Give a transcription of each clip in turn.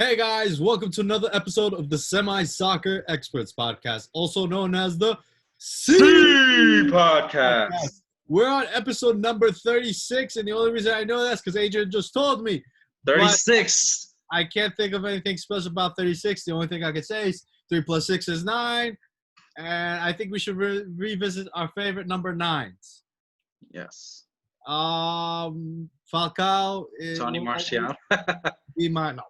Hey guys, welcome to another episode of the Semi-Soccer Experts Podcast, also known as the C Podcast. We're on episode number 36, and the only reason I know that's because Adrian just told me. 36. But I can't think of anything special about 36. The only thing I can say is 3 plus 6 is 9, and I think we should revisit our favorite number 9s. Yes. Falcao is Tony Martial. Martial.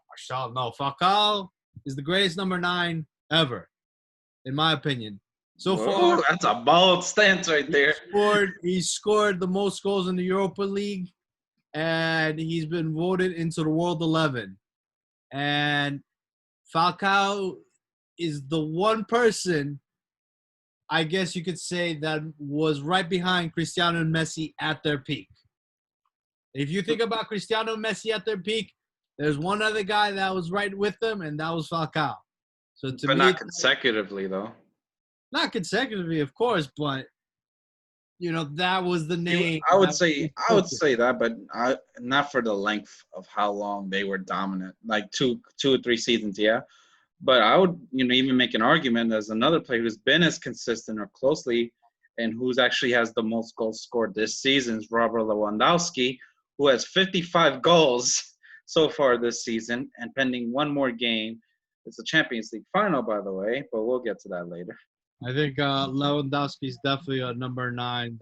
No, Falcao is the greatest number 9 ever, in my opinion. So far, that's a bold stance right there. He scored the most goals in the Europa League, and he's been voted into the World 11. And Falcao is the one person, I guess you could say, that was right behind Cristiano and Messi at their peak. If you think about Cristiano and Messi at their peak, there's one other guy that was right with them, and that was Falcao. So but not consecutively, though. Not consecutively, of course, but that was the name. I would say that, but not for the length of how long they were dominant, like two or three seasons, yeah. But I would, even make an argument as another player who's been as consistent or closely, and who's actually has the most goals scored this season is Robert Lewandowski, who has 55 goals so far this season, and pending one more game. It's the Champions League final, by the way, but we'll get to that later. I think Lewandowski is definitely a number 9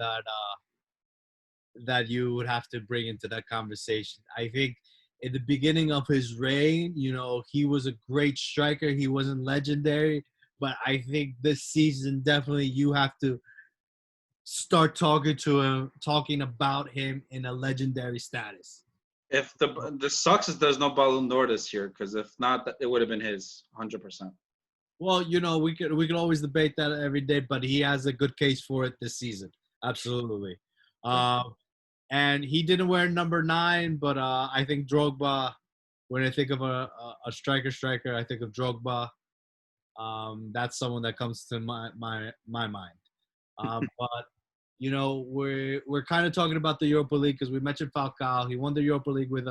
that you would have to bring into that conversation. I think in the beginning of his reign, he was a great striker. He wasn't legendary, but I think this season definitely you have to start talking about him in a legendary status. If the sucks is there's no Ballon d'Or this year, because if not, it would have been his 100%. Well, we could always debate that every day, but he has a good case for it this season. Absolutely. And he didn't wear number 9, but I think Drogba, when I think of a striker, I think of Drogba. That's someone that comes to my mind. But we're kind of talking about the Europa League because we mentioned Falcao. He won the Europa League with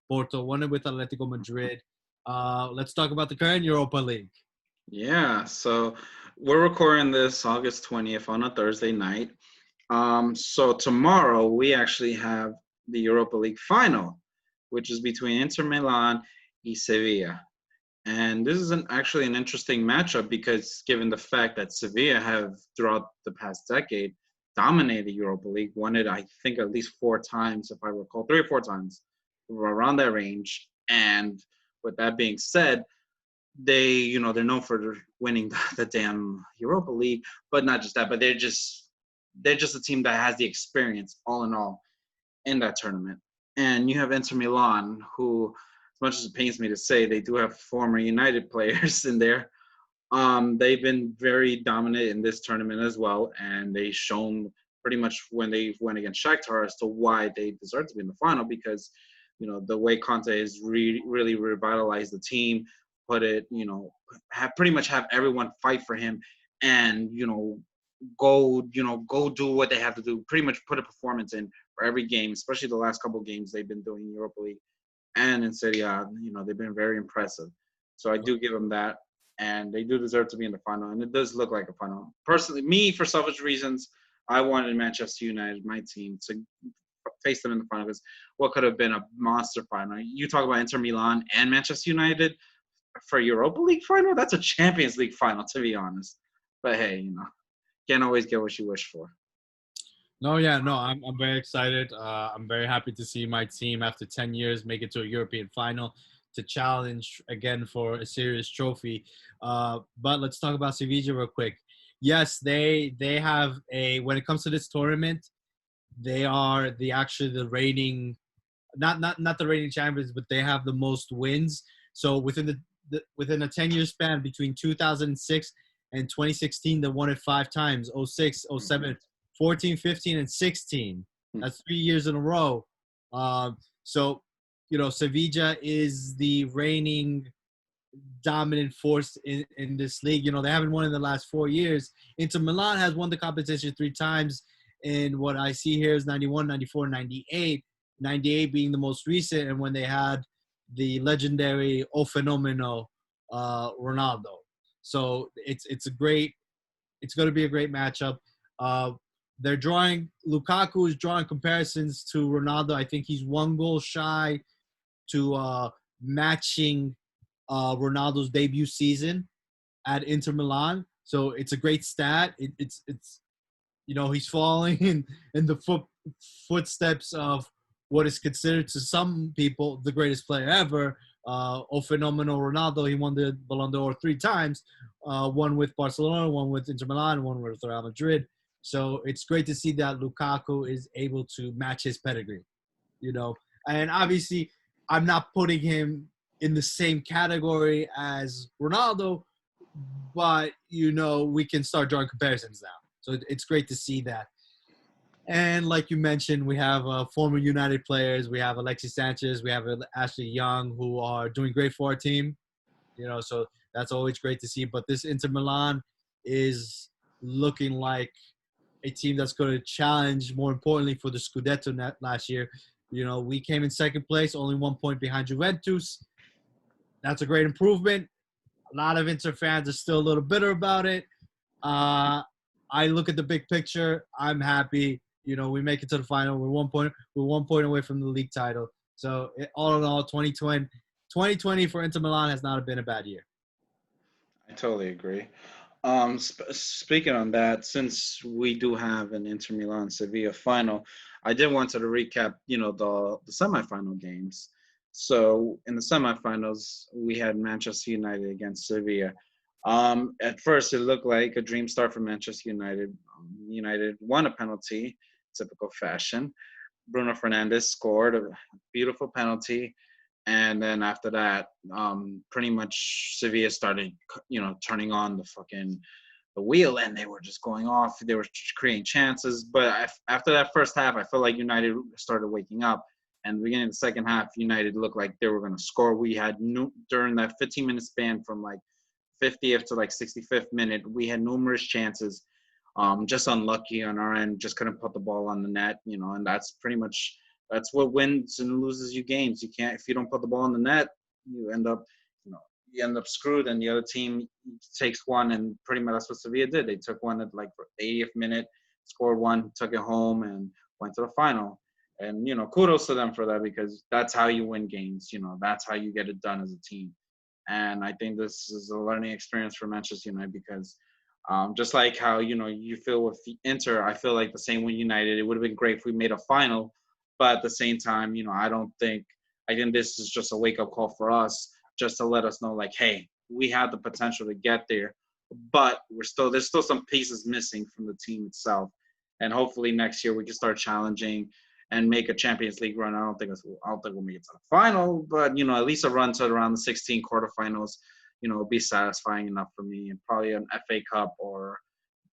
Porto, won it with Atletico Madrid. Let's talk about the current Europa League. Yeah, so we're recording this August 20th on a Thursday night. So tomorrow we actually have the Europa League final, which is between Inter Milan and Sevilla. And this is actually an interesting matchup because given the fact that Sevilla have, throughout the past decade, dominated Europa League, won it, I think, at least 4 times, if I recall, 3 or 4 times, around that range. And with that being said, they're known for winning the damn Europa League, but not just that, but they're just a team that has the experience, all in all, in that tournament. And you have Inter Milan, who, as much as it pains me to say, they do have former United players in there. They've been very dominant in this tournament as well, and they've shown pretty much when they went against Shakhtar as to why they deserve to be in the final, because the way Conte has really revitalized the team, put it, have everyone fight for him, and go do what they have to do, pretty much put a performance in for every game, especially the last couple of games they've been doing in Europa League and in Serie A. They've been very impressive. So I do give them that, and they do deserve to be in the final, and it does look like a final. Personally, me, for selfish reasons, I wanted Manchester United, my team, to face them in the final, because what could have been a monster final. You talk about Inter Milan and Manchester United for Europa League final, that's a Champions League final, to be honest. But hey, can't always get what you wish for. I'm very excited. I'm very happy to see my team after 10 years make it to a European final to challenge again for a serious trophy. But let's talk about Sevilla real quick. Yes, they have when it comes to this tournament, they are the reigning, not the reigning champions, but they have the most wins. So within within a 10-year span between 2006 and 2016, they won it 5 times: 06, 07, 14, 15, and 16. That's 3 years in a row. So Sevilla is the reigning dominant force in this league. They haven't won in the last 4 years. Inter Milan has won the competition 3 times, and what I see here is 91, 94, 98. 98 being the most recent, and when they had the legendary O Fenomeno Ronaldo. So it's going to be a great matchup. Uh, Lukaku is drawing comparisons to Ronaldo. I think he's one goal shy to matching Ronaldo's debut season at Inter Milan. So it's a great stat. It's he's following in the footsteps of what is considered to some people the greatest player ever, O Fenomeno Ronaldo. He won the Ballon d'Or 3 times, one with Barcelona, one with Inter Milan, one with Real Madrid. So it's great to see that Lukaku is able to match his pedigree, And obviously, I'm not putting him in the same category as Ronaldo, but, we can start drawing comparisons now. So it's great to see that. And like you mentioned, we have former United players. We have Alexis Sanchez. We have Ashley Young, who are doing great for our team. So that's always great to see. But this Inter Milan is looking like a team that's going to challenge, more importantly, for the Scudetto last year. We came in second place, only 1 point behind Juventus. That's a great improvement. A lot of Inter fans are still a little bitter about it. I look at the big picture. I'm happy. We make it to the final. We're 1 point away from the league title. So all in all, 2020 for Inter Milan has not been a bad year. I totally agree. Speaking on that, since we do have an Inter Milan Sevilla final, I did want to recap, the semifinal games. So in the semifinals, we had Manchester United against Sevilla. At first, it looked like a dream start for Manchester United. United won a penalty, typical fashion. Bruno Fernandes scored a beautiful penalty. And then after that, pretty much Sevilla started, turning on the wheel, and they were just going off. They were creating chances. But after that first half, I felt like United started waking up. And the beginning of the second half, United looked like they were going to score. We had during that 15-minute span from 50th to 65th minute, we had numerous chances. Just unlucky on our end, just couldn't put the ball on the net, and that's what wins and loses you games. If you don't put the ball in the net, you end up screwed, and the other team takes one, and pretty much that's what Sevilla did. They took one at 80th minute, scored one, took it home, and went to the final. And, kudos to them for that, because that's how you win games. That's how you get it done as a team. And I think this is a learning experience for Manchester United, because just like how, you feel with Inter, I feel like the same with United. It would have been great if we made a final. But at the same time, I think this is just a wake-up call for us, just to let us know, hey, we have the potential to get there. But there's still some pieces missing from the team itself. And hopefully next year we can start challenging and make a Champions League run. I don't think we'll make it to the final, but at least a run to around the 16 quarterfinals, will be satisfying enough for me. And probably an FA Cup or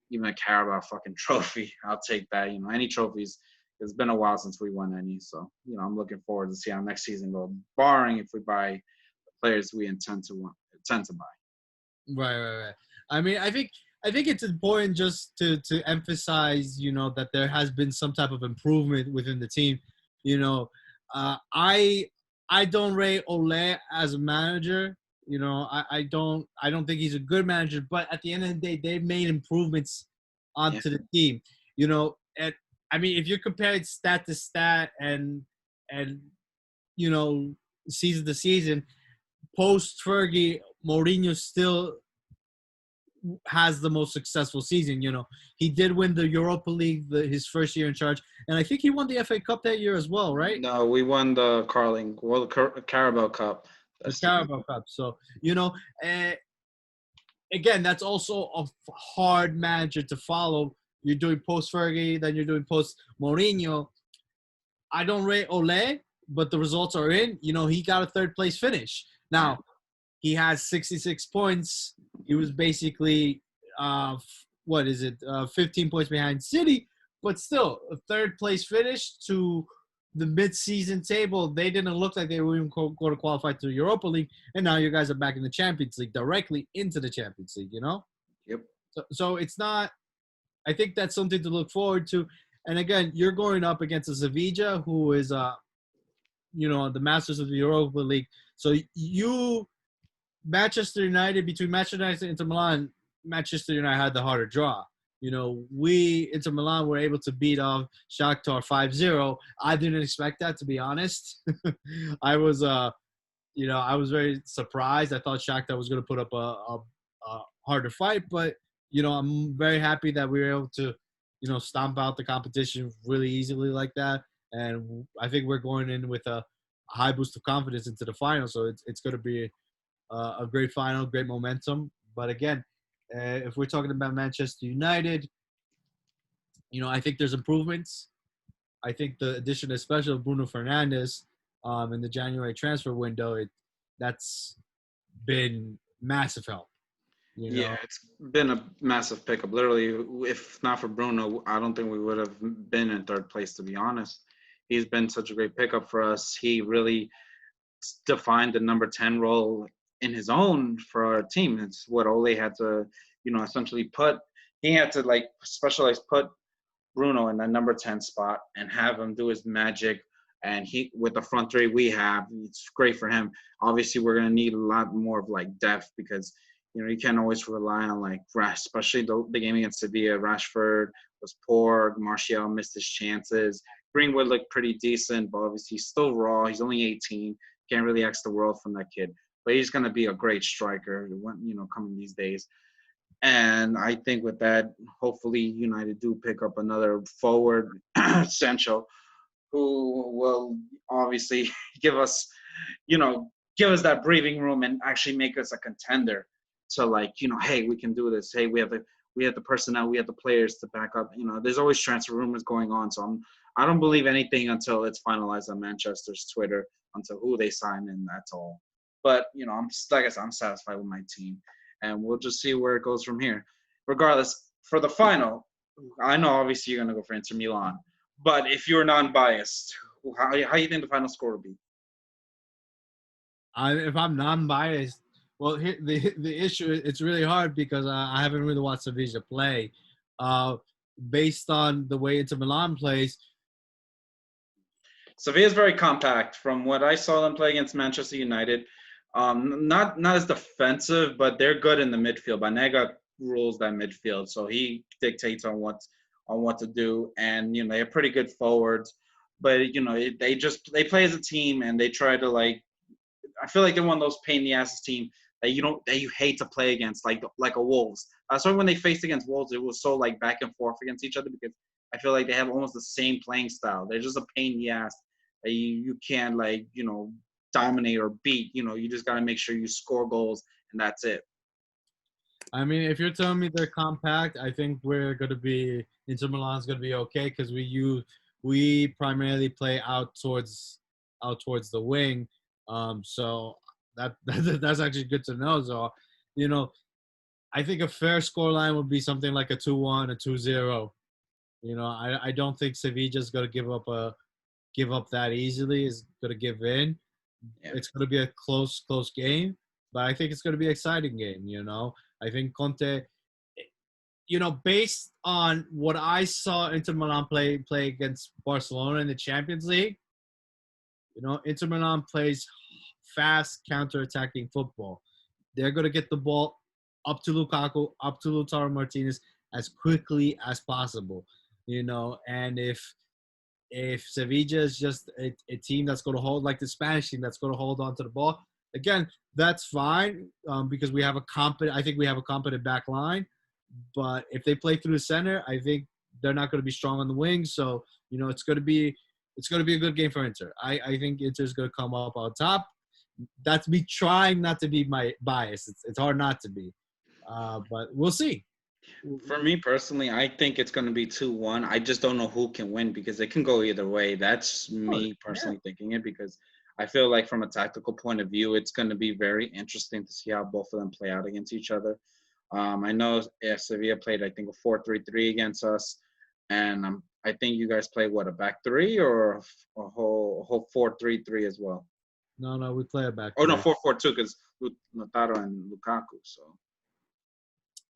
even a Carabao fucking trophy. I'll take that. Any trophies. It's been a while since we won any, so I'm looking forward to see how next season goes. Barring if we buy the players we intend to buy. Right. I mean, I think it's important just to emphasize, that there has been some type of improvement within the team. I don't rate Ole as a manager. I don't think he's a good manager. But at the end of the day, they've made improvements onto the team. If you're comparing stat to stat and season to season, post Fergie, Mourinho still has the most successful season. He did win the Europa League his first year in charge, and I think he won the FA Cup that year as well, right? No, we won the Carabao Cup. The Carabao Cup. So again, that's also a hard manager to follow. You're doing post Fergie, then you're doing post Mourinho. I don't rate Ole, but the results are in. He got a third place finish. Now, he has 66 points. He was basically, 15 points behind City, but still a third place finish to the mid-season table. They didn't look like they were even going to qualify to the Europa League, and now you guys are back in the Champions League, directly into the Champions League. Yep. So it's not. I think that's something to look forward to. And again, you're going up against a Sevilla who is, the masters of the Europa League. So Manchester United, between Manchester United and Inter Milan, Manchester United had the harder draw. We, Inter Milan, were able to beat off Shakhtar 5-0. I didn't expect that, to be honest. I was, I was very surprised. I thought Shakhtar was going to put up a harder fight, but, I'm very happy that we were able to, stomp out the competition really easily like that. And I think we're going in with a high boost of confidence into the final. So it's going to be a great final, great momentum. But again, if we're talking about Manchester United, I think there's improvements. I think the addition, especially of Bruno Fernandes, in the January transfer window, that's been massive help. Yeah, it's been a massive pickup. Literally, if not for Bruno, I don't think we would have been in third place, to be honest. He's been such a great pickup for us. He really defined the number 10 role in his own for our team. It's what Ole had to, essentially he had to like put Bruno in that number 10 spot and have him do his magic. And with the front three we have, it's great for him. Obviously, we're going to need a lot more of like depth because, you can't always rely on like especially the game against Sevilla. Rashford was poor. Martial missed his chances. Greenwood looked pretty decent, but obviously he's still raw. He's only 18. Can't really ask the world from that kid. But he's going to be a great striker, coming these days. And I think with that, hopefully United do pick up another forward, Sancho, who will obviously give us, that breathing room and actually make us a contender to hey, we can do this. Hey, we have the personnel, we have the players to back up. There's always transfer rumors going on. So I don't believe anything until it's finalized on Manchester's Twitter, until who they sign, and that's all. But, I'm satisfied with my team. And we'll just see where it goes from here. Regardless, for the final, I know obviously you're going to go for Inter Milan. But if you're non-biased, how do you think the final score will be? If I'm non-biased, well, here, the issue, it's really hard because I haven't really watched Sevilla play. Based on the way Inter Milan plays, Sevilla is very compact. From what I saw them play against Manchester United, not as defensive, but they're good in the midfield. Banega rules that midfield, so he dictates on what to do, and they have pretty good forwards. But they play as a team, and they try to I feel like they're one of those pain in the asses team that you hate to play against, like a Wolves. That's why when they faced against Wolves, it was so back and forth against each other because I feel like they have almost the same playing style. They're just a pain in the ass that you can't dominate or beat. You just got to make sure you score goals, and that's it. I mean, if you're telling me they're compact, I think we're going to be Inter Milan's going to be okay because we primarily play out towards the wing. So that's actually good to know. So, I think a fair scoreline would be something like a 2-1, a 2-0. I don't think Sevilla's going to give up that easily. Is going to give in. Yeah. It's going to be a close game, but I think it's going to be an exciting game. I think Conte, based on what I saw Inter Milan play against Barcelona in the Champions League, Inter Milan plays fast counter-attacking football. They're going to get the ball up to Lukaku, up to Lautaro Martinez as quickly as possible. And if Sevilla is just a team that's going to hold, like the Spanish team that's going to hold on to the ball, again, that's fine because I think we have a competent back line. But if they play through the center, I think they're not going to be strong on the wings. So, it's going to be a good game for Inter. I think Inter's going to come up on top. That's me trying not to be my bias. It's hard not to be. But we'll see. For me personally, I think it's going to be 2-1. I just don't know who can win because it can go either way. That's me personally thinking it because I feel like from a tactical point of view, it's going to be very interesting to see how both of them play out against each other. I know Sevilla played, I think, a 4-3-3 against us. And I think you guys play, a back three or a whole 4-3-3 as well? No, we play a back. Oh, no, 4-4-2 because Lautaro and Lukaku, so.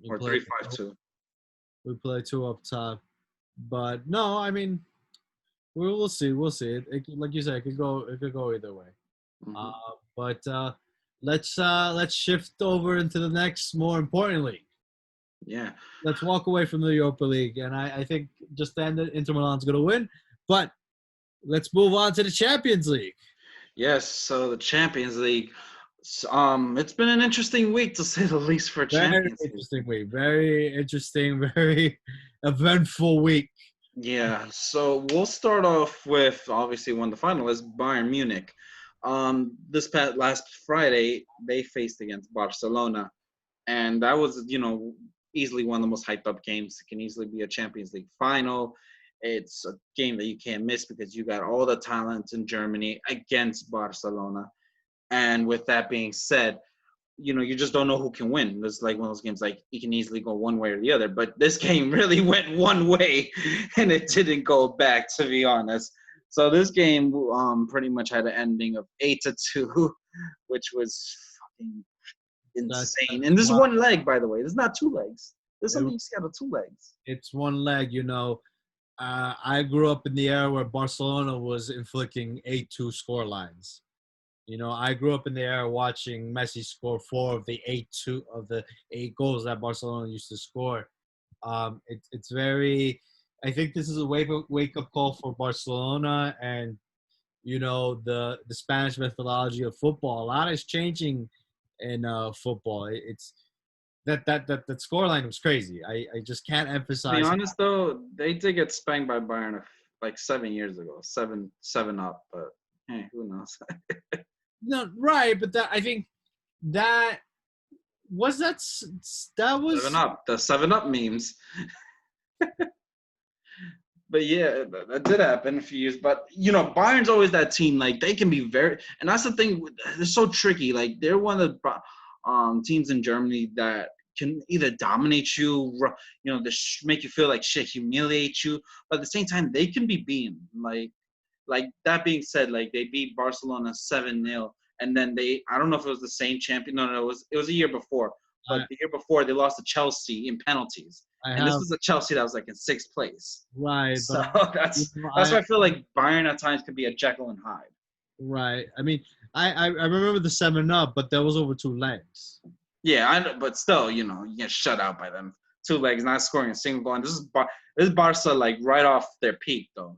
Or 3-5-2. We play two up top. But, no, I mean, we'll see. We'll see. It, like you said, it could go either way. Mm-hmm. But let's shift over into the next, more important league. Yeah. Let's walk away from the Europa League, and I think just then Inter Milan's going to win. But let's move on to the Champions League. Yes. So the Champions League. It's been an interesting week to say the least for Very Champions League. interesting week. Very interesting. Very eventful week. Yeah. So we'll start off with obviously one of the finalists, Bayern Munich. This past last Friday they faced against Barcelona, and that was easily one of the most hyped up games. It can easily be a Champions League final. It's a game that you can't miss because you got all the talent in Germany against Barcelona. And with that being said, you just don't know who can win. It's like one of those games like you can easily go one way or the other. But this game really went one way, and it didn't go back, to be honest. So this game pretty much had an ending of 8-2, which was fucking insane. And this is Wow. one leg, by the way. This is not two legs. This is something you see out of two legs. It's one leg, I grew up in the era where Barcelona was inflicting 8-2 score lines. I grew up in the era watching Messi score 4 of the 8 goals that Barcelona used to score. It's very. I think this is a wake up call for Barcelona and the Spanish methodology of football. A lot is changing in football. It's that scoreline was crazy. I just can't To emphasize. be honest, though, they did get spanked by Bayern like 7 years ago, seven up. But hey, who knows? No, right, but I think that was that was 7 up. The 7 up memes. But yeah, that did happen a few years. But Bayern's always that team. Like they can be very, and that's the thing. They're so tricky. Like they're one of the teams in Germany that can either dominate you, make you feel like shit, humiliate you, but at the same time they can be beaten. Like that being said, like they beat Barcelona 7-0, and then I don't know if it was the same champion. No, it was a year before. But the year before they lost to Chelsea in penalties. And this was a Chelsea that was like in 6th place. Right, So but that's why I feel like Bayern at times could be a Jekyll and Hyde. right. I mean, I remember the 7-up, but that was over 2 legs. Yeah, I know, but still, you get shut out by them. 2 legs, not scoring a single goal. And this is Barca like right off their peak, though.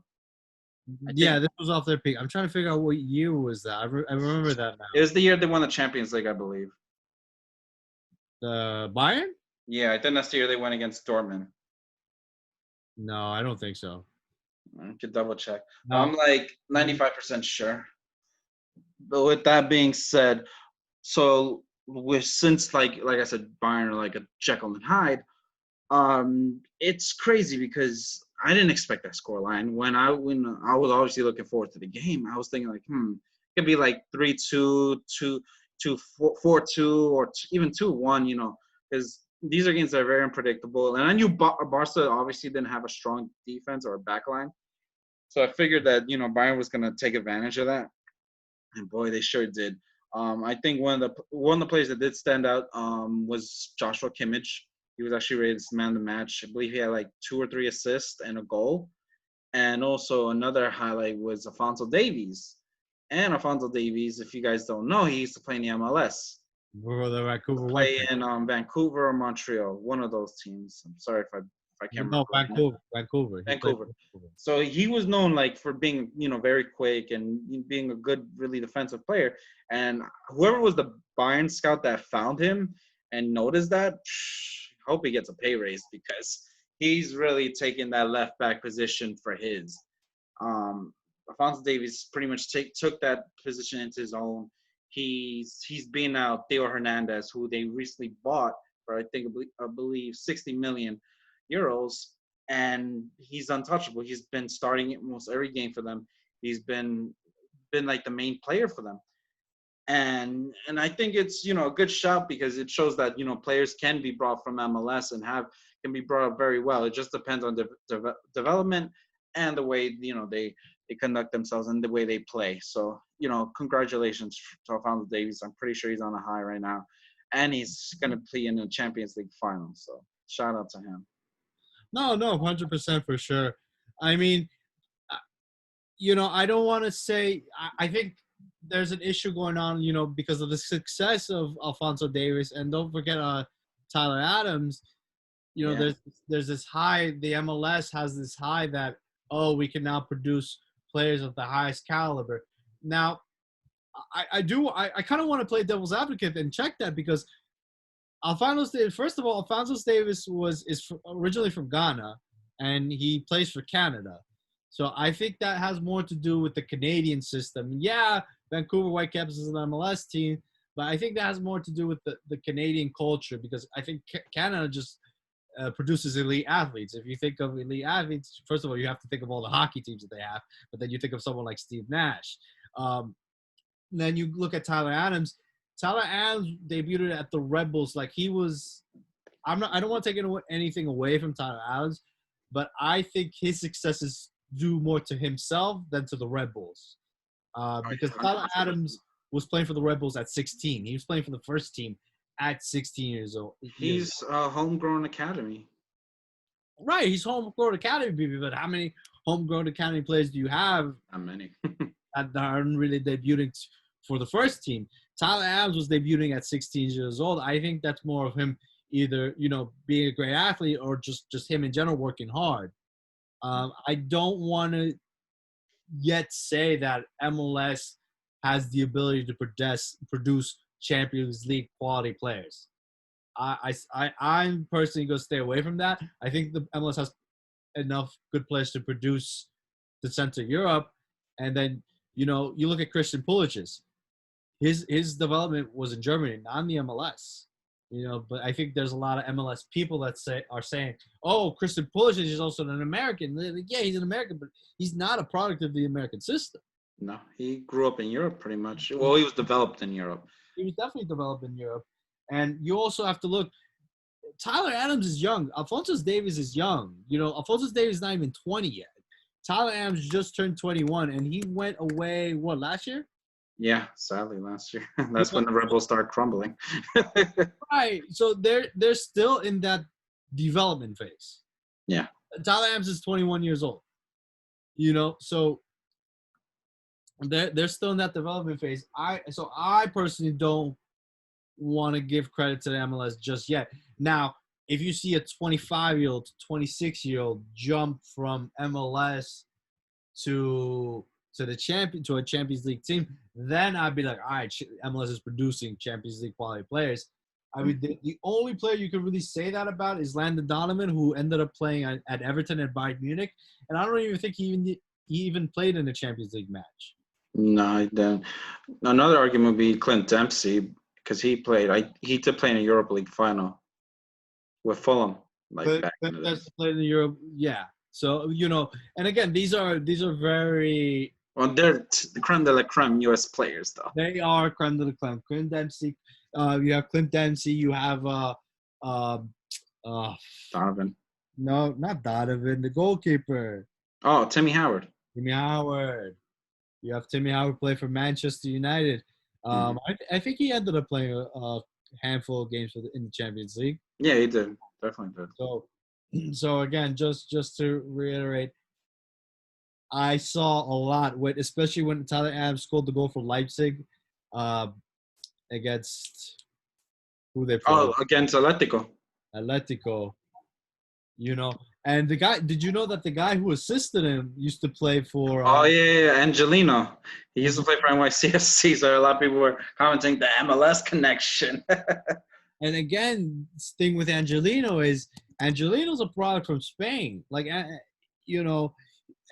This was off their peak. I'm trying to figure out what year was that. I remember that now. It was the year they won the Champions League, I believe. The Bayern? Yeah, I think that's the year they went against Dortmund. No, I don't think so. I could double check. No. I'm like 95% sure. But with that being said, so since like I said, Bayern are like a Jekyll and Hyde. It's crazy because I didn't expect that scoreline. When I was obviously looking forward to the game, I was thinking like, it could be like 3-2, 4-2, or even 2-1. Because these are games that are very unpredictable. And I knew Barca obviously didn't have a strong defense or a back line, so I figured that Bayern was going to take advantage of that, and boy, they sure did. I think one of the players that did stand out was Joshua Kimmich. He was actually rated as man of the match. I believe he had like 2 or 3 assists and a goal. And also another highlight was Alphonso Davies. And Alphonso Davies, if you guys don't know, he used to play in the MLS. The Vancouver Play in Vancouver or Montreal, one of those teams. I'm sorry if I can't remember. No, Vancouver. So he was known like for being, very quick and being a good, really defensive player. And whoever was the Bayern scout that found him and noticed that, I hope he gets a pay raise because he's really taking that left back position for his. Alphonso Davies pretty much took that position into his own. He's being out Theo Hernandez, who they recently bought for I believe 60 million euros, and he's untouchable. He's been starting almost every game for them. He's been like the main player for them. And I think it's a good shout because it shows that players can be brought from MLS and can be brought up very well. It just depends on the development and the way they conduct themselves and the way they play. So congratulations to Alphonso Davies. I'm pretty sure he's on a high right now, and he's going to play in the Champions League final. So shout out to him. No, 100% for sure. I mean, I don't want to say. I think there's an issue going on, because of the success of Alphonso Davies, and don't forget Tyler Adams. Yeah. There's this high. The MLS has this high that we can now produce players of the highest caliber. Now, I kind of want to play devil's advocate and check that because Alphonso Davies. First of all, Alphonso Davies is originally from Ghana, and he plays for Canada. So I think that has more to do with the Canadian system. Yeah, Vancouver Whitecaps is an MLS team, but I think that has more to do with the Canadian culture because I think Canada just produces elite athletes. If you think of elite athletes, first of all, you have to think of all the hockey teams that they have, but then you think of someone like Steve Nash. Then you look at Tyler Adams. Tyler Adams debuted at the Red Bulls like he was. I don't want to take anything away from Tyler Adams, but I think his success is due more to himself than to the Red Bulls. Because Tyler Adams was playing for the Red Bulls at 16. He was playing for the first team at 16 years old. He's a homegrown academy. Right, he's homegrown academy, baby. But how many homegrown academy players do you have? Not many. that aren't really debuting for the first team. Tyler Adams was debuting at 16 years old. I think that's more of him either, being a great athlete or just him in general working hard. I don't want to yet say that MLS has the ability to produce Champions League quality players. I'm personally going to stay away from that. I think the MLS has enough good players to produce the Central Europe. And then, you look at Christian Pulitz's. His development was in Germany, not in the MLS. But I think there's a lot of MLS people that are saying, "Oh, Christian Pulisic is also an American." Yeah, he's an American, but he's not a product of the American system. No, he grew up in Europe pretty much. Well, he was developed in Europe. He was definitely developed in Europe, and you also have to look. Tyler Adams is young. Alphonso Davies is young. Alphonso Davies is not even 20 yet. Tyler Adams just turned 21, and he went away last year? Yeah, sadly last year. That's when the Red Bulls started crumbling. Right. So they're still in that development phase. Yeah. Tyler Adams is 21 years old. So they're still in that development phase. I personally don't want to give credit to the MLS just yet. Now, if you see a 25-year-old, 26-year-old jump from MLS to a Champions League team, then I'd be like, all right, MLS is producing Champions League quality players. I mean, the only player you can really say that about is Landon Donovan, who ended up playing at Everton and Bayern Munich, and I don't even think he even played in a Champions League match. No, he didn't. Another argument would be Clint Dempsey because he did play in a Europa League final with Fulham. Played in the Europe, yeah. So and again, these are very. Well, they're the creme de la creme U.S. players, though. They are creme de la creme. Clint Dempsey. You have Clint Dempsey. You have Donovan. No, not Donovan. The goalkeeper. Oh, Timmy Howard. Timmy Howard. You have Timmy Howard play for Manchester United. I think he ended up playing a handful of games in the Champions League. Yeah, he did. Definitely did. So again, just to reiterate, I saw a lot especially when Tyler Adams scored the goal for Leipzig against who they played. Oh, against Atletico. And the guy, did you know that the guy who assisted him used to play for Angelino. He used to play for NYCFC, so a lot of people were commenting the MLS connection. And again, the thing with Angelino is Angelino's a product from Spain.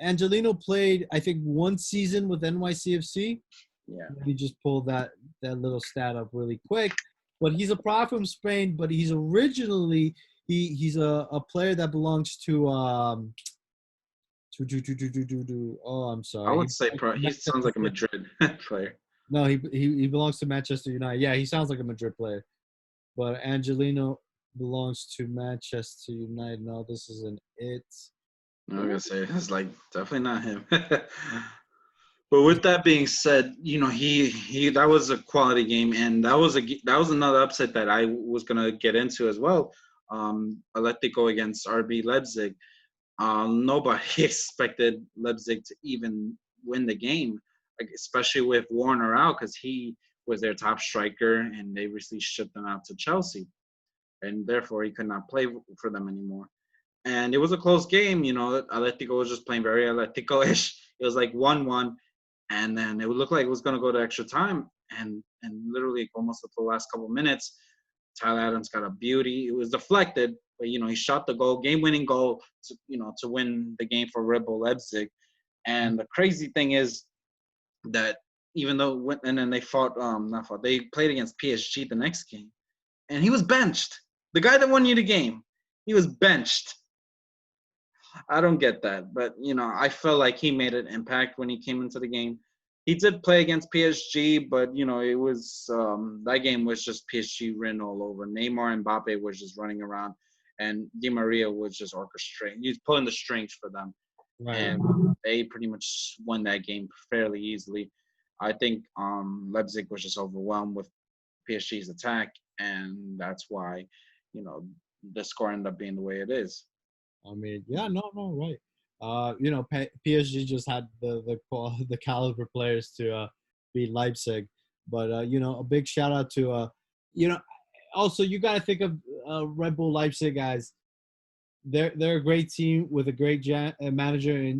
Angelino played, I think, one season with NYCFC. Yeah. He just pulled that little stat up really quick. But he's a product from Spain, but he's originally he's a player that belongs to I'm sorry. I would say he sounds like a Madrid player. No, he belongs to Manchester United. Yeah, he sounds like a Madrid player. But Angelino belongs to Manchester United. No, this isn't it. I'm gonna say it's definitely not him. But with that being said, he that was a quality game, and that was another upset that I was gonna get into as well. Atletico against RB Leipzig. Nobody expected Leipzig to even win the game like, especially with Warner out, because he was their top striker, and they recently shipped him out to Chelsea, and therefore he could not play for them anymore. And it was a close game. Atletico was just playing very Atletico-ish. It was like 1-1, and then it would look like it was going to go to extra time, and literally almost at the last couple minutes, Tyler Adams got a beauty. It was deflected, but he shot the goal, game-winning goal to win the game for Red Bull Leipzig. And the crazy thing is that even though and then they they played against PSG the next game, and he was benched. The guy that won you the game, he was benched. I don't get that, but I felt like he made an impact when he came into the game. He did play against PSG, but it was that game was just PSG written all over. Neymar and Mbappe was just running around, and Di Maria was just orchestrating. He was pulling the strings for them, Right. And they pretty much won that game fairly easily. I think Leipzig was just overwhelmed with PSG's attack, and that's why the score ended up being the way it is. I mean, yeah, no, right. PSG just had the caliber players to beat Leipzig, but a big shout out to also you got to think of Red Bull Leipzig as they're a great team with a great manager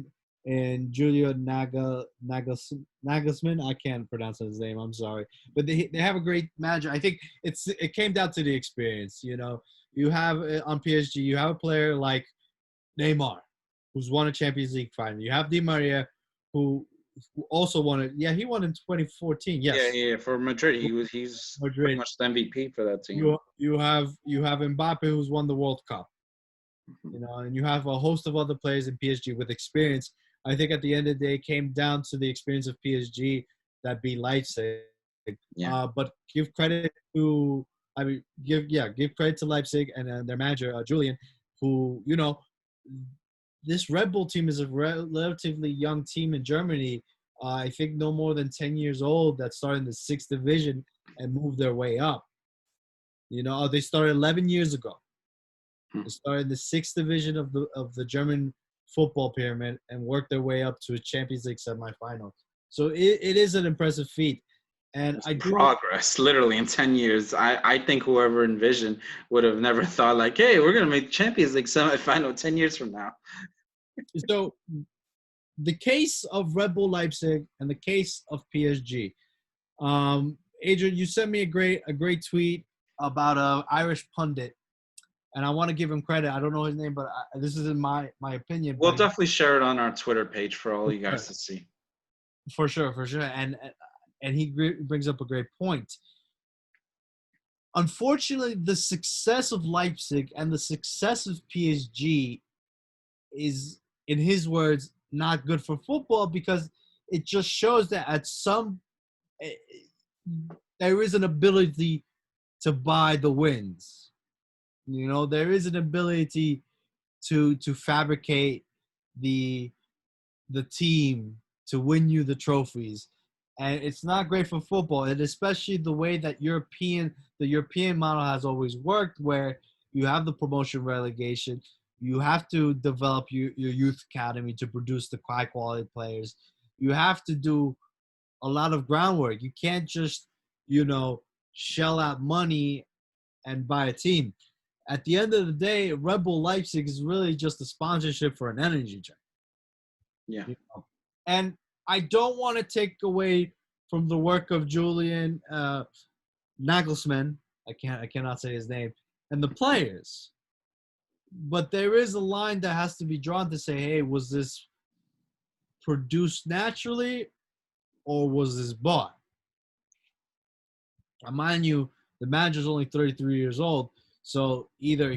in Julio Nagelsmann. I can't pronounce his name. I'm sorry, but they have a great manager. I think it came down to the experience. You have on PSG, you have a player like Neymar, who's won a Champions League final. You have Di Maria, who also won it. Yeah, he won in 2014. Yes. Yeah. For Madrid, he's Madrid. Pretty much the MVP for that team. You have Mbappe, who's won the World Cup. And you have a host of other players in PSG with experience. I think at the end of the day, it came down to the experience of PSG that beat Leipzig. Yeah. But give credit to give credit to Leipzig and their manager Julian, who this Red Bull team is a relatively young team in Germany. I think no more than 10 years old, that started in the 6th division and moved their way up. They started 11 years ago. They started in the 6th division of the German football pyramid and worked their way up to a Champions League semifinal. So it is an impressive feat. And progress, literally in 10 years. I think whoever envisioned would have never thought like, hey, we're going to make Champions League semifinal 10 years from now. So the case of Red Bull Leipzig and the case of PSG. Adrian, you sent me a great tweet about an Irish pundit, and I want to give him credit. I don't know his name, but this is in my opinion. We'll definitely share it on our Twitter page for all you guys to see. For sure. And he brings up a great point. Unfortunately, the success of Leipzig and the success of PSG is, in his words, not good for football, because it just shows that there is an ability to buy the wins. There is an ability to fabricate the team to win you the trophies. And it's not great for football, and especially the way that the European model has always worked, where you have the promotion relegation. You have to develop your youth academy to produce the high-quality players. You have to do a lot of groundwork. You can't just, shell out money and buy a team. At the end of the day, Red Bull Leipzig is really just a sponsorship for an energy drink. Yeah. And I don't want to take away from the work of Julian Nagelsmann. I cannot say his name, and the players. But there is a line that has to be drawn to say, hey, was this produced naturally or was this bought? Mind you, the manager's only 33 years old, so either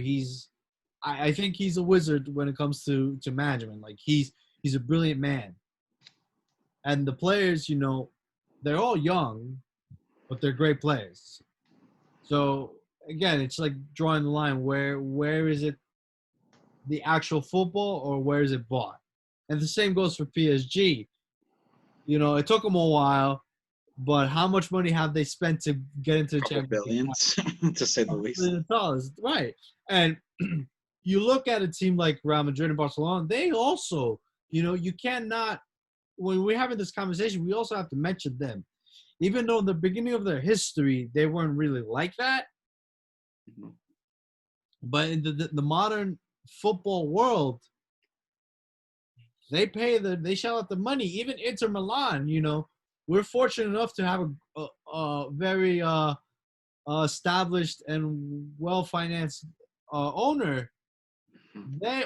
I think he's a wizard when it comes to management. Like, he's a brilliant man. And the players, they're all young, but they're great players. So, again, it's like drawing the line. Where is it the actual football, or where is it bought? And the same goes for PSG. It took them a while, but how much money have they spent to get into the Champions League? Billions, to say the least. $1 billion, right. And you look at a team like Real Madrid and Barcelona, they also, you cannot when we're having this conversation, we also have to mention them. Even though in the beginning of their history, they weren't really like that. Mhm. But in the modern football world, they shell out the money. Even Inter Milan, we're fortunate enough to have a very established and well financed owner. They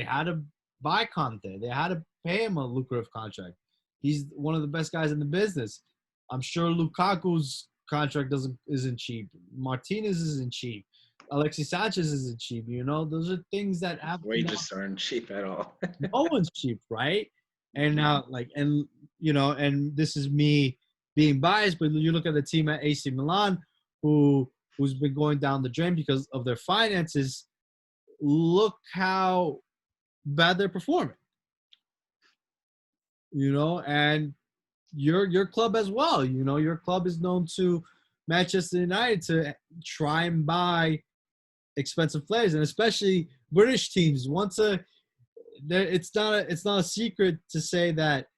had to buy Conte. They had to pay him a lucrative contract. He's one of the best guys in the business. I'm sure Lukaku's contract isn't cheap. Martinez isn't cheap. Alexis Sanchez isn't cheap. Those are things that have to now. Wages aren't cheap at all. No one's cheap, right? And now, and this is me being biased, but you look at the team at AC Milan, who's been going down the drain because of their finances. Look how bad they're performing. And your club as well. Your club is known to Manchester United to try and buy expensive players, and especially British teams. It's not a secret to say that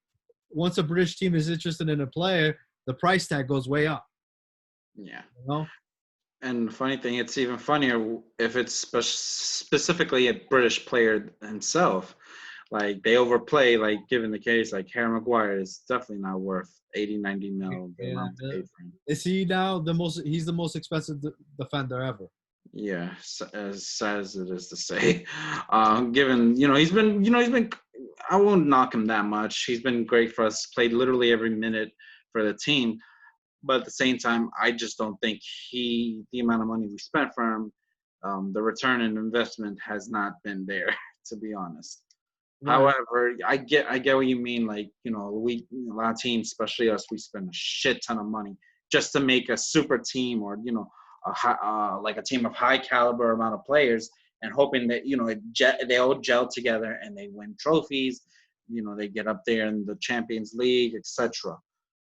once a British team is interested in a player, the price tag goes way up. Yeah. You know? And the funny thing, it's even funnier if it's specifically a British player himself. Like, they overplay, like, given the case, like, Harry Maguire is definitely not worth 80, 90 mil, the amount paid for him. Is he now he's the most expensive defender ever? Yeah, as sad as it is to say. Given, he's been, I won't knock him that much. He's been great for us, played literally every minute for the team. But at the same time, I just don't think the amount of money we spent for him, the return on investment has not been there, to be honest. Right. However, I get what you mean. Like, a lot of teams, especially us, we spend a shit ton of money just to make a super team or, like a team of high caliber amount of players, and hoping that, they all gel together and they win trophies, they get up there in the Champions League, etc.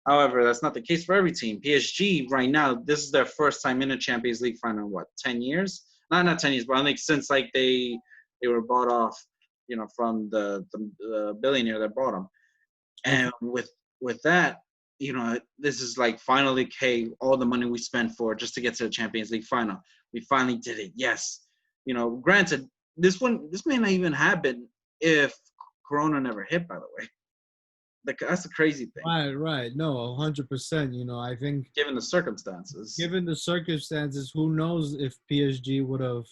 However, that's not the case for every team. PSG right now, this is their first time in a Champions League final in 10 years? Not 10 years, but I think since like they were bought off, from the billionaire that bought them. And with that, this is like finally, hey, all the money we spent for just to get to the Champions League final, we finally did it. Yes. Granted, this may not even happen if Corona never hit, by the way. That's a crazy thing. Right. No, 100%. I think given the circumstances, who knows if PSG would have.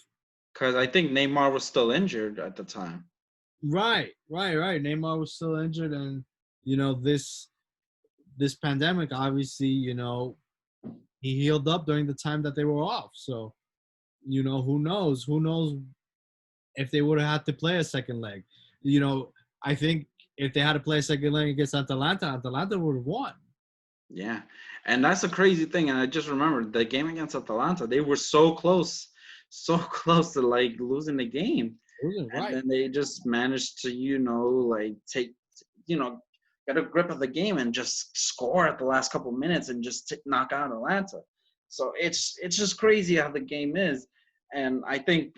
Because I think Neymar was still injured at the time. Right. Neymar was still injured, and this pandemic, obviously, he healed up during the time that they were off. So, who knows? Who knows if they would have had to play a second leg? I think if they had to play a second leg against Atalanta would have won. Yeah, and that's a crazy thing. And I just remembered the game against Atalanta. They were so close to like losing the game. Right. And then they just managed to, like take, get a grip of the game and just score at the last couple of minutes and just knock out Atlanta. So it's just crazy how the game is. And I think,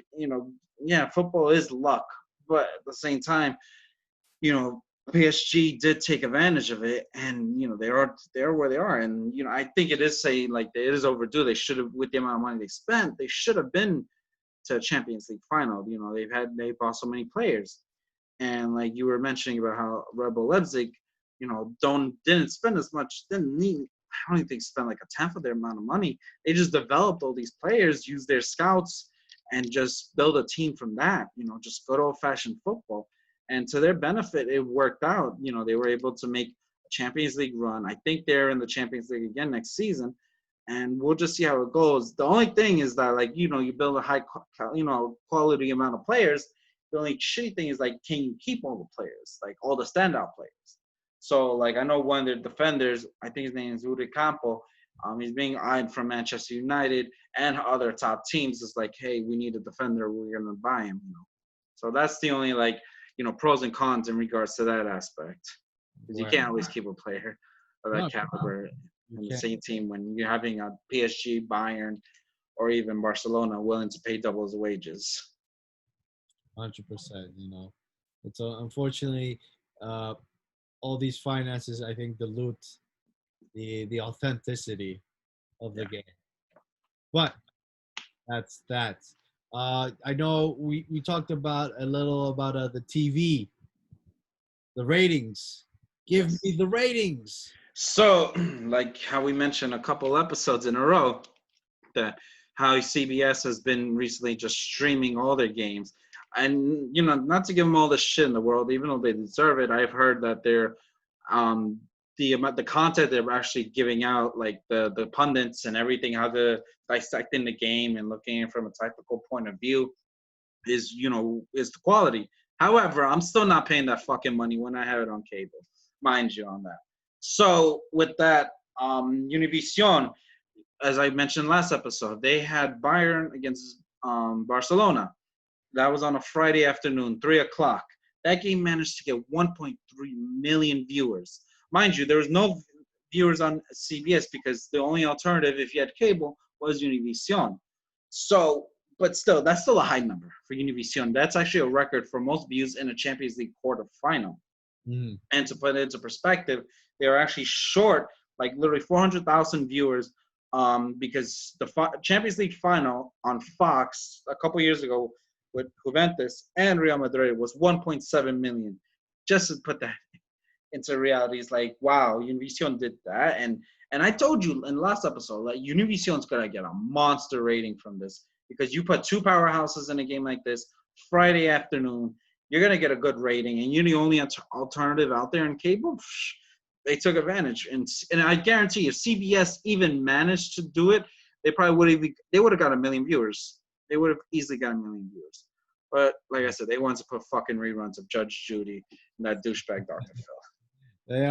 football is luck. But at the same time, PSG did take advantage of it, and they're where they are. And I think it is saying like it is overdue. They should have, with the amount of money they spent, they should have been to a Champions League final. They bought so many players, and like you were mentioning about how Red Bull Leipzig, didn't spend as much. I don't even think spend like a tenth of their amount of money. They just developed all these players, used their scouts, and just build a team from that. Just good old fashioned football. And to their benefit, it worked out. They were able to make a Champions League run. I think they're in the Champions League again next season, and we'll just see how it goes. The only thing is that, like, you build a high, quality amount of players. The only shitty thing is, like, can you keep all the players, like all the standout players? So, like, I know one of their defenders, I think his name is Uri Campo. He's being eyed from Manchester United and other top teams. It's like, hey, we need a defender. We're gonna buy him. So that's the only pros and cons in regards to that aspect. Because you can't always keep a player of that caliber in the same team when you're having a PSG, Bayern, or even Barcelona willing to pay double his wages. 100%. It's unfortunately all these finances, I think, dilute the authenticity of the Yeah. game. But that's that. I know we talked about a little about the TV, the ratings. Give Yes. me the ratings. So, like how we mentioned a couple episodes in a row, that how CBS has been recently just streaming all their games. And not to give them all the shit in the world, even though they deserve it, I've heard that they're um the content they're actually giving out, like the pundits and everything, how they're dissecting the game and looking at it from a technical point of view is the quality. However, I'm still not paying that fucking money when I have it on cable, mind you on that. So with that, Univision, as I mentioned last episode, they had Bayern against Barcelona. That was on a Friday afternoon, 3 o'clock. That game managed to get 1.3 million viewers. Mind you, there was no viewers on CBS because the only alternative, if you had cable, was Univision. So, but still, that's still a high number for Univision. That's actually a record for most views in a Champions League quarterfinal. Mm. And to put it into perspective, they are actually short, like literally 400,000 viewers, because the Champions League final on Fox a couple years ago with Juventus and Real Madrid was 1.7 million. Just to put that into reality, it's like, wow, Univision did that. And I told you in the last episode, like Univision's gonna get a monster rating from this because you put two powerhouses in a game like this Friday afternoon, you're gonna get a good rating. And you're the only alternative out there in cable. They took advantage, and I guarantee if CBS even managed to do it, they probably would have got a million viewers. They would have easily got a million viewers. But like I said, they wanted to put fucking reruns of Judge Judy and that douchebag Dr. Phil. They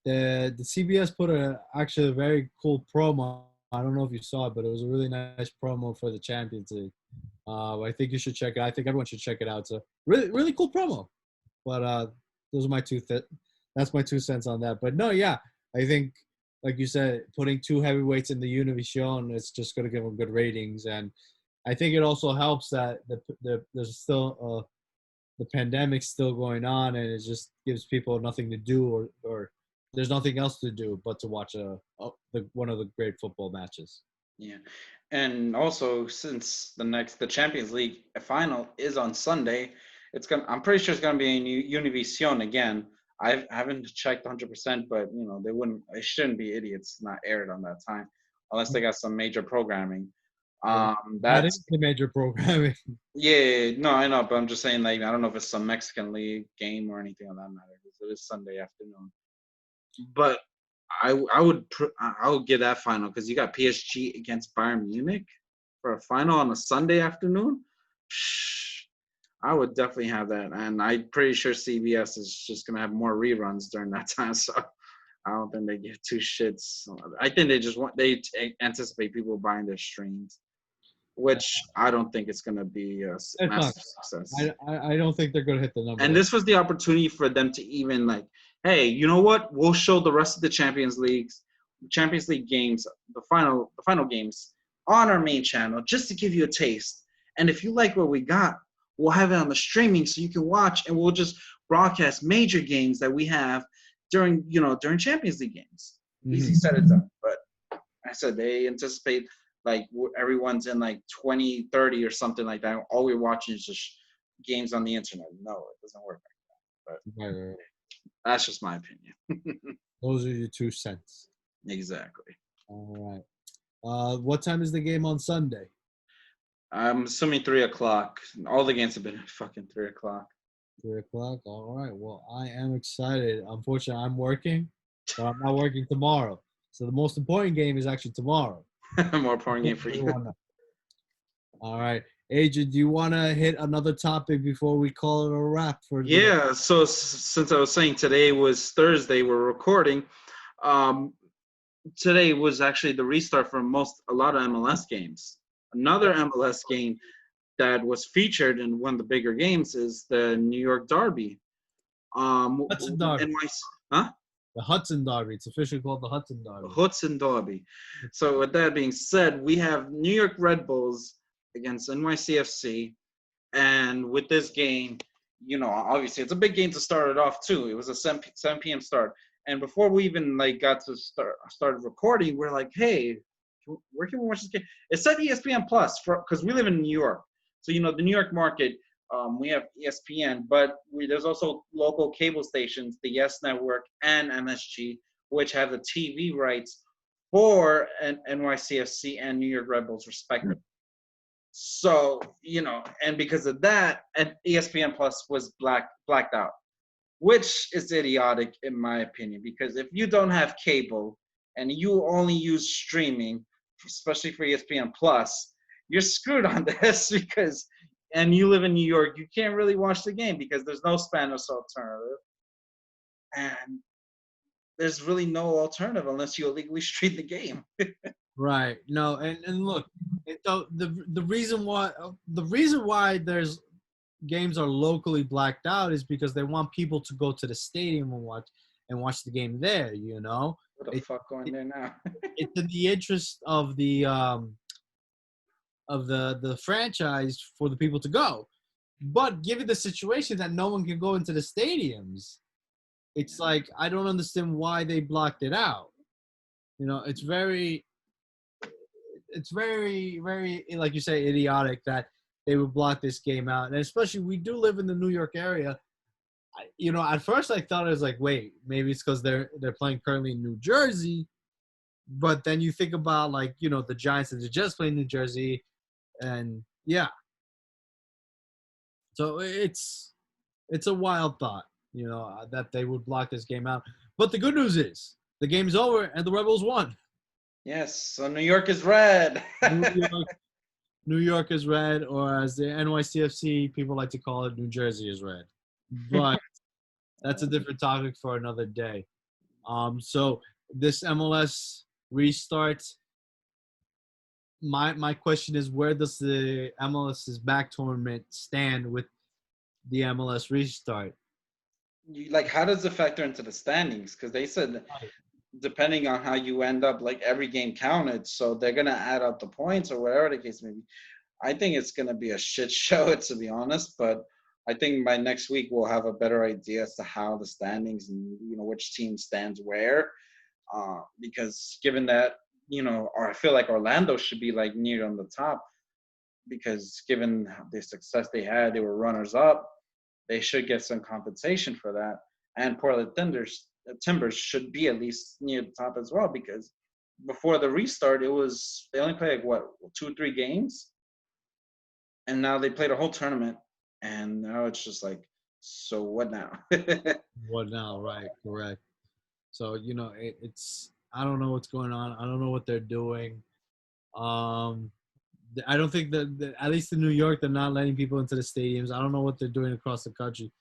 the CBS put actually a very cool promo. I don't know if you saw it, but it was a really nice promo for the Champions League. I think you should check it out. I think everyone should check it out. It's a really cool promo. But those are my that's my 2 cents on that. But no, yeah, I think like you said, putting two heavyweights in the Univision, it's just going to give them good ratings. And I think it also helps that there's still the pandemic's still going on, and it just gives people nothing to do, or there's nothing else to do but to watch one of the great football matches. Yeah, and also since the Champions League final is on Sunday, I'm pretty sure it's gonna be in Univision again. I haven't checked 100%, but they shouldn't be idiots not aired on that time unless they got some major programming. That That's is the major programming. Yeah, no, I know, but I'm just saying, like, I don't know if it's some Mexican league game or anything on that matter. It is Sunday afternoon, but I would give that final because you got PSG against Bayern Munich for a final on a Sunday afternoon. I would definitely have that, and I'm pretty sure CBS is just gonna have more reruns during that time. So I don't think they give two shits. I think they anticipate people buying their streams, which I don't think it's going to be a It's not. massive success. I don't think they're going to hit the number. And this was the opportunity for them to even like, hey, you know what? We'll show the rest of the Champions League games, the final games on our main channel just to give you a taste. And if you like what we got, we'll have it on the streaming so you can watch, and we'll just broadcast major games that we have during Champions League games. Easy said and done. But I said they anticipate like everyone's in like 2030 or something like that. All we're watching is just games on the internet. No, it doesn't work like that. But Right. that's just my opinion. Those are your 2 cents. Exactly. All right. What time is the game on Sunday? I'm assuming 3 o'clock. All the games have been fucking 3 o'clock. 3 o'clock. All right. Well, I am excited. Unfortunately, I'm working, but I'm not working tomorrow. So the most important game is actually tomorrow. More important game for you. All right. Adrian, do you want to hit another topic before we call it a wrap for Yeah, so since I was saying today was Thursday, we're recording. Today was actually the restart for a lot of MLS games. Another MLS game that was featured in one of the bigger games is the New York Derby. Hudson Derby. Huh? The Hudson Derby. It's officially called the Hudson Derby. Hudson Derby. So with that being said, we have New York Red Bulls against NYCFC. And with this game, obviously it's a big game to start it off too. It was a 7 p.m. start. And before we even like got to started recording, we're like, hey, where can we watch this game? It said ESPN Plus because we live in New York. So, the New York market, we have ESPN, but there's also local cable stations, the Yes Network and MSG, which have the TV rights for NYCFC and New York Red Bulls, respectively. So, and because of that, and ESPN Plus was blacked out, which is idiotic in my opinion, because if you don't have cable and you only use streaming, especially for ESPN Plus, you're screwed on this and you live in New York, you can't really watch the game because there's no Spanish alternative. And there's really no alternative unless you illegally stream the game. Right. No, and look, so the reason why there's games are locally blacked out is because they want people to go to the stadium and watch the game there. What the fuck going there now? It's in the interest of the franchise for the people to go, but given the situation that no one can go into the stadiums, it's like I don't understand why they blocked it out. It's very, very, like you say, idiotic that they would block this game out. And especially, we do live in the New York area. At first I thought it was like, wait, maybe it's because they're playing currently in New Jersey. But then you think about, like, the Giants that just played in New Jersey. And, yeah. So it's a wild thought, that they would block this game out. But the good news is the game's over and the Rebels won. Yes, so New York is red. New York is red, or as the NYCFC people like to call it, New Jersey is red. But that's a different topic for another day. So this MLS restart, my question is, where does the MLS's back tournament stand with the MLS restart? How does it factor into the standings? Because they said depending on how you end up, like every game counted, so they're gonna add up the points or whatever the case may be. I think it's gonna be a shit show, to be honest. But I think by next week we'll have a better idea as to how the standings and which team stands where. Because given that or I feel like Orlando should be like near on the top, because given the success they had, they were runners up. They should get some compensation for that. And Portland Timbers should be at least near the top as well, because before the restart, they only played like 2 or 3 games, and now they played a whole tournament, and now it's just like, so what now? What now? Right, correct. So it's I don't know what's going on. I don't know what they're doing. I don't think that at least in New York, they're not letting people into the stadiums. I don't know what they're doing across the country.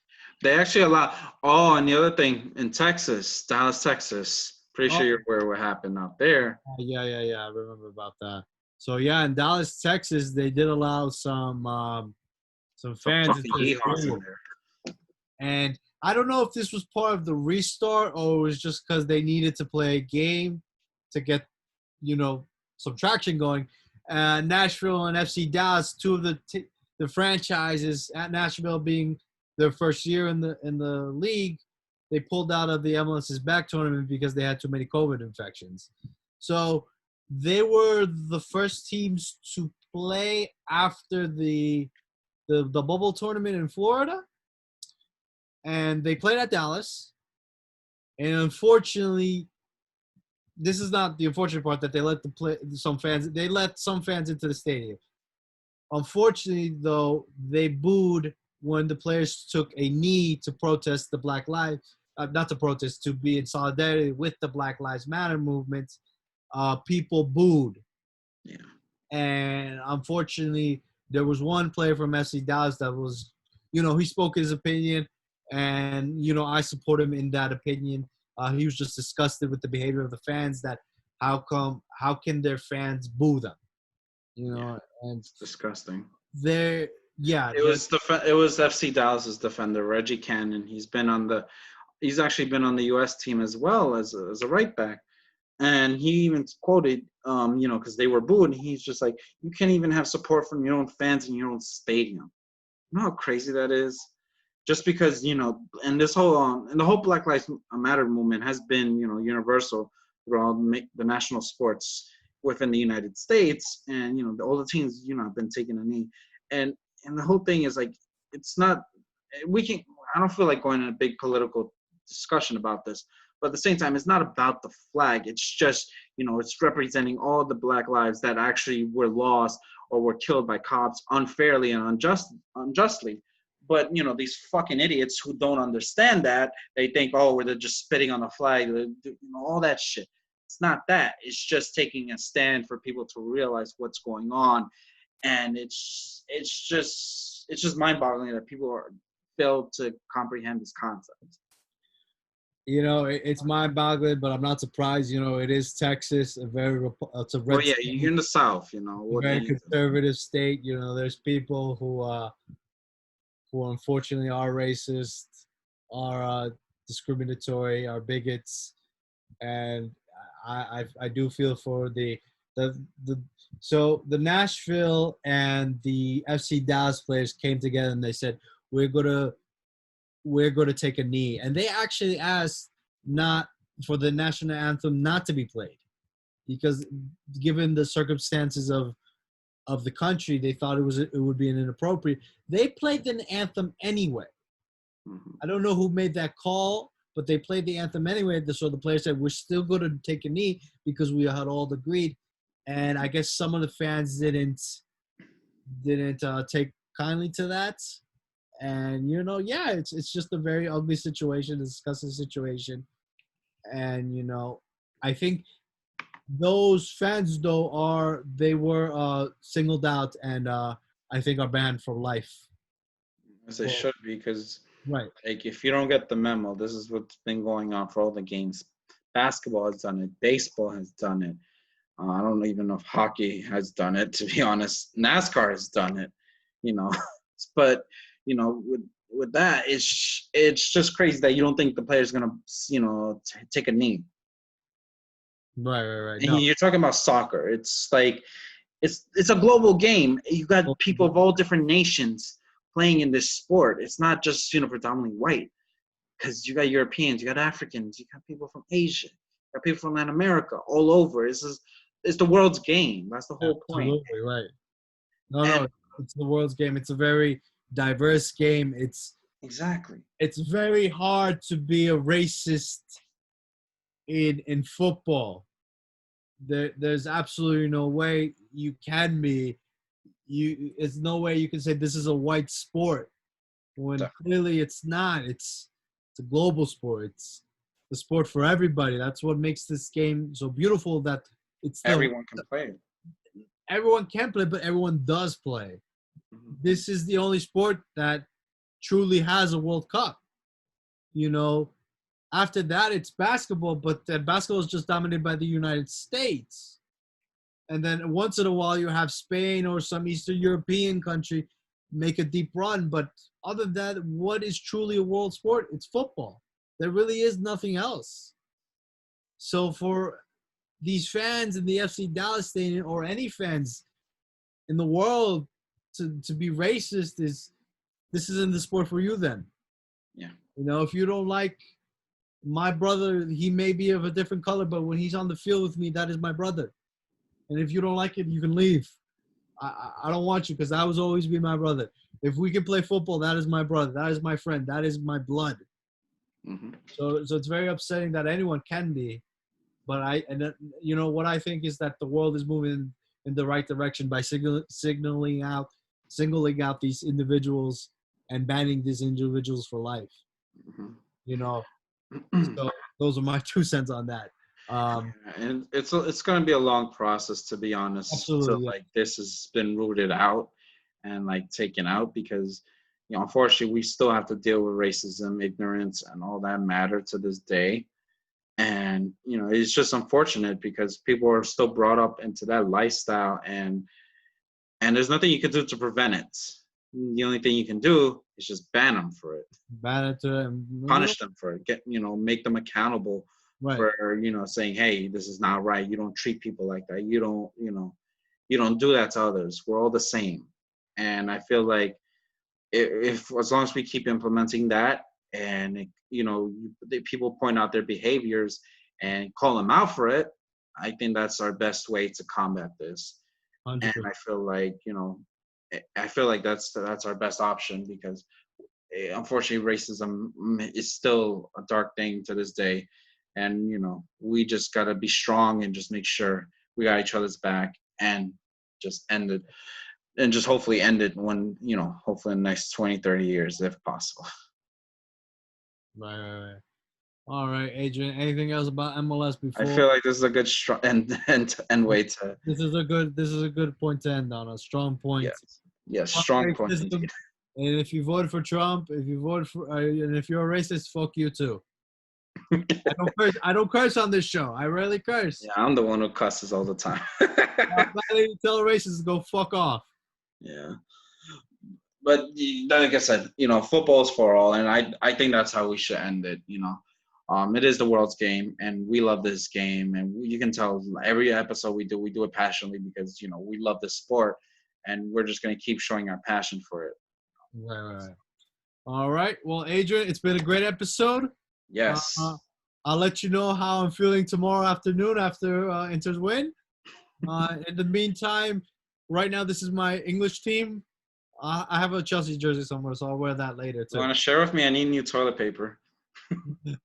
They actually allow. Oh, and the other thing in Texas, Dallas, Texas. Pretty sure you're aware of what happened out there. Yeah. I remember about that. So yeah, in Dallas, Texas, they did allow some fans into the stadium. And I don't know if this was part of the restart or it was just because they needed to play a game to get some traction going. Nashville and FC Dallas, two of the franchises, at Nashville being their first year in the league, they pulled out of the MLS's back tournament because they had too many COVID infections. So they were the first teams to play after the bubble tournament in Florida, and they played at Dallas. And unfortunately, this is not the unfortunate part that they let some fans into the stadium. Unfortunately, though, they booed when the players took a knee to protest the Black Lives, not to protest, to be in solidarity with the Black Lives Matter movement. People booed. Yeah. And unfortunately, there was one player from FC Dallas that was, he spoke his opinion, and, I support him in that opinion. He was just disgusted with the behavior of the fans, that how can their fans boo them? And it's disgusting. It was FC Dallas's defender, Reggie Cannon. He's actually been on the U.S. team as well as a right back. And he even quoted, because they were booed, and he's just like, you can't even have support from your own fans in your own stadium. You know how crazy that is? just because, and this whole and the whole Black Lives Matter movement has been, universal throughout the national sports within the United States, and all the teams, have been taking a knee, and the whole thing is like, it's not, we can, I don't feel like going in a big political discussion about this, but at the same time, it's not about the flag. It's just, it's representing all the Black lives that actually were lost or were killed by cops unfairly and unjustly. But, these fucking idiots who don't understand that, they think, oh, they're just spitting on the flag, all that shit. It's not that. It's just taking a stand for people to realize what's going on. And it's just mind-boggling that people fail to comprehend this concept. It's mind-boggling, but I'm not surprised. It is Texas, it's a red. Oh yeah, you're in the South. A very conservative state. There's people who unfortunately are racist, are discriminatory, are bigots, and I do feel for so the Nashville and the FC Dallas players came together and they said, we're gonna take a knee, and they actually asked not for the national anthem not to be played, because given the circumstances of the country, they thought it would be inappropriate. They played the anthem anyway. Mm-hmm. I don't know who made that call, but they played the anthem anyway. So the players said, we're still going to take a knee because we had all agreed. And I guess some of the fans didn't take kindly to that. And, it's just a very ugly situation, a disgusting situation. And, I think those fans, though, were singled out and I think are banned for life. As they should be, because right. Like, if you don't get the memo, this is what's been going on for all the games. Basketball has done it. Baseball has done it. I don't even know if hockey has done it, to be honest. NASCAR has done it, But, with that, it's just crazy that you don't think the player's going to, take a knee. Right. No. You're talking about soccer. It's like it's a global game. You got people of all different nations playing in this sport. It's not just predominantly white, because you got Europeans, you got Africans, you got people from Asia, you got people from Latin America, all over. It's the world's game. That's the whole point. Absolutely right. No, it's the world's game. It's a very diverse game. Exactly. It's very hard to be a racist in football. There's absolutely no way you can be. It's no way you can say this is a white sport when clearly it's not. It's a global sport. It's the sport for everybody. That's what makes this game so beautiful, that everyone can play. Everyone can play, but everyone does play. Mm-hmm. This is the only sport that truly has a World Cup. After that, it's basketball, but basketball is just dominated by the United States. And then once in a while, you have Spain or some Eastern European country make a deep run. But other than that, what is truly a world sport? It's football. There really is nothing else. So for these fans in the FC Dallas Stadium, or any fans in the world, to be racist, this isn't the sport for you then. Yeah. If you don't like my brother, he may be of a different color, but when he's on the field with me, that is my brother. And if you don't like it, you can leave. I don't want you, because that will always be my brother. If we can play football, that is my brother. That is my friend. That is my blood. Mm-hmm. So it's very upsetting that anyone can be. But what I think is that the world is moving in the right direction by singling out these individuals and banning these individuals for life. Mm-hmm. So those are my 2 cents on that. And it's going to be a long process, to be honest. Absolutely. So this has been rooted out and taken out, because unfortunately we still have to deal with racism, ignorance, and all that matter to this day. And it's just unfortunate, because people are still brought up into that lifestyle, and there's nothing you can do to prevent it. The only thing you can do is just ban them for it. Ban it to them. Punish them for it. Make them accountable. Right. For saying, hey, this is not right. You don't treat people like that. You don't do that to others. We're all the same. And I feel like if as long as we keep implementing that, and people point out their behaviors and call them out for it, I think that's our best way to combat this. And 100%. I feel like that's our best option, because unfortunately racism is still a dark thing to this day, and we just got to be strong and just make sure we got each other's back, and just end it, and just hopefully end it when hopefully in the next 20-30 years if possible. Right. All right, Adrian. Anything else about MLS before? I feel like this is a good strong and way to. This is a good point to end on. A strong point. Yes, strong point. And if you voted for Trump, and if you're a racist, fuck you too. I don't curse on this show. I rarely curse. Yeah, I'm the one who cusses all the time. I'm not tell racists to go fuck off. Yeah. But like I said, football is for all, and I think that's how we should end it. It is the world's game, and we love this game, and you can tell every episode we do it passionately, because we love the sport, and we're just going to keep showing our passion for it. Right. All right. Well, Adrian, it's been a great episode. Yes. I'll let you know how I'm feeling tomorrow afternoon after Inter's win. In the meantime, right now this is my English team. I have a Chelsea jersey somewhere, so I'll wear that later too. You want to share with me? I need new toilet paper.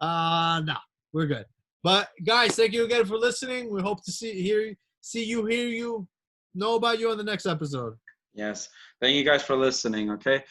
No, we're good. But guys, thank you again for listening. We hope to see you, hear you, know about you on the next episode. Yes. Thank you guys for listening. Okay.